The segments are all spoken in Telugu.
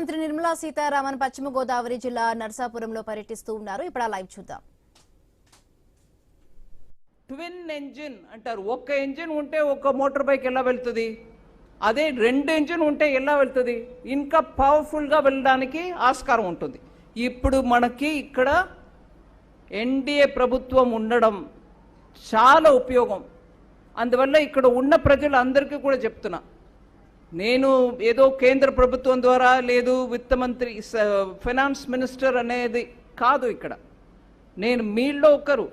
మంత్రి నిర్మలా సీతారామన్ పశ్చిమ గోదావరి జిల్లా నర్సాపురంలో పర్యటిస్తూ ఉన్నారు. ఇప్పుడు ఆ లైవ్ చూద్దాం. ట్విన్ ఇంజిన్ అంటారు. ఒక్క ఇంజిన్ ఉంటే ఒక మోటార్ బైక్ ఎలా వెళ్తుంది, అదే రెండు ఇంజిన్ ఉంటే ఎలా వెళ్తుంది, ఇంకా పవర్ఫుల్గా వెళ్ళడానికి ఆస్కారం ఉంటుంది. ఇప్పుడు మనకి ఇక్కడ ఎన్డీఏ ప్రభుత్వం ఉండడం చాలా ఉపయోగం. అందువల్ల ఇక్కడ ఉన్న ప్రజలందరికీ కూడా చెప్తున్నా, నేను ఏదో కేంద్ర ప్రభుత్వం ద్వారా లేదు విత్త మంత్రి ఫైనాన్స్ మినిస్టర్ అనేది కాదు. ఇక్కడ నేను మీలో ఒకరు,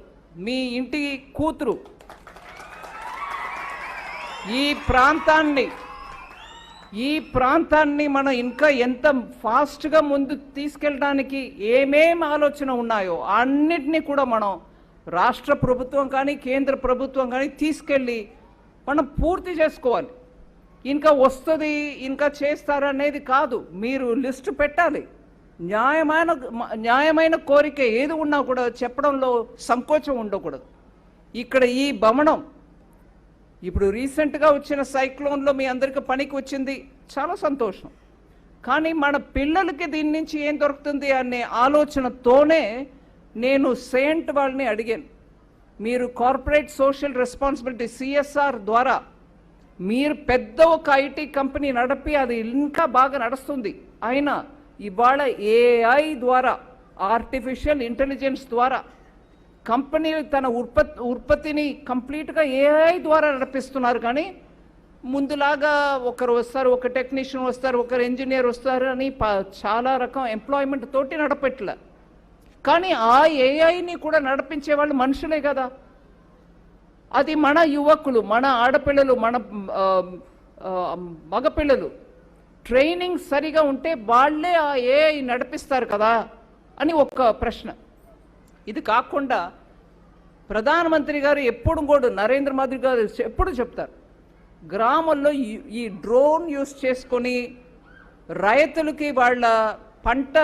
మీ ఇంటి కూతురు. ఈ ప్రాంతాన్ని మనం ఇంకా ఎంత ఫాస్ట్గా ముందు తీసుకెళ్ళడానికి ఏమేం ఆలోచన ఉన్నాయో అన్నిటినీ కూడా మనం రాష్ట్ర ప్రభుత్వం కానీ కేంద్ర ప్రభుత్వం కానీ తీసుకెళ్ళి మనం పూర్తి చేసుకోవాలి. ఇంకా వస్తుంది ఇంకా చేస్తారనేది కాదు, మీరు లిస్టు పెట్టాలి. న్యాయమైన కోరిక ఏది ఉన్నా కూడా చెప్పడంలో సంకోచం ఉండకూడదు. ఇక్కడ ఈ భవనం ఇప్పుడు రీసెంట్గా వచ్చిన సైక్లోన్లో మీ అందరికీ పనికి వచ్చింది, చాలా సంతోషం. కానీ మన పిల్లలకి దీని నుంచి ఏం దొరుకుతుంది అనే ఆలోచనతోనే నేను సెయింట్ వాళ్ళని అడిగాను, మీరు కార్పొరేట్ సోషల్ రెస్పాన్సిబిలిటీ సిఎస్ఆర్ ద్వారా మీరు పెద్ద ఒక ఐటీ కంపెనీ నడిపి అది ఇంకా బాగా నడుస్తుంది. అయినా ఇవాళ ఏఐ ద్వారా, ఆర్టిఫిషియల్ ఇంటెలిజెన్స్ ద్వారా కంపెనీ తన ఉత్పత్తిని కంప్లీట్గా ఏఐ ద్వారా నడిపిస్తున్నారు. కానీ ముందులాగా ఒకరు వస్తారు, ఒక టెక్నీషియన్ వస్తారు, ఒకరు ఇంజనీర్ వస్తారు అని చాలా రకం ఎంప్లాయ్మెంట్ తోటి నడపట్లే. కానీ ఆ ఏఐని కూడా నడిపించే వాళ్ళు మనుషులే కదా. అది మన యువకులు, మన ఆడపిల్లలు, మన మగపిల్లలు ట్రైనింగ్ సరిగా ఉంటే వాళ్ళే ఆ ఏఐ నడిపిస్తారు కదా అని ఒక ప్రశ్న. ఇది కాకుండా ప్రధానమంత్రి గారు ఎప్పుడు కూడా, నరేంద్ర మోదీ గారు ఎప్పుడు చెప్తారు, గ్రామాల్లో ఈ డ్రోన్ యూస్ చేసుకొని రైతులకి వాళ్ళ పంట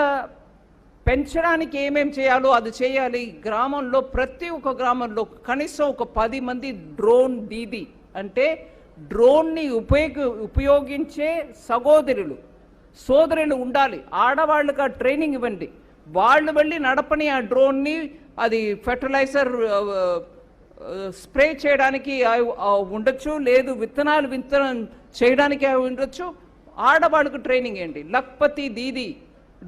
పెంచడానికి ఏమేం చేయాలో అది చేయాలి. గ్రామంలో ప్రతి ఒక్క గ్రామంలో కనీసం ఒక 10 మంది డ్రోన్ దీది అంటే డ్రోన్ని ఉపయోగించే సోదరులు ఉండాలి. ఆడవాళ్ళకి ఆ ట్రైనింగ్ ఇవ్వండి, వాళ్ళు వెళ్ళి నడపని ఆ డ్రోన్ని. అది ఫెర్టిలైజర్ స్ప్రే చేయడానికి ఉండొచ్చు, లేదు విత్తనం చేయడానికి ఉండొచ్చు. ఆడవాళ్ళకు ట్రైనింగ్ ఏంటి, లక్పతి దీది,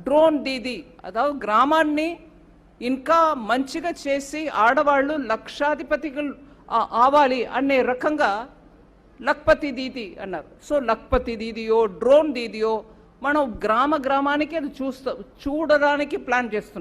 డ్రోన్ దీది. అதாவது గ్రామాన్ని ఇంకా మంచిగా చేసి ఆడవాళ్ళు లక్షాధిపతిగా అవ్వాలి అనే రకంగా లక్పతి దీది అన్నారు. సో లక్పతి దీదియో డ్రోన్ దీదియో మనం గ్రామానికి అది చూడడానికి ప్లాన్ చేస్తున్నాం.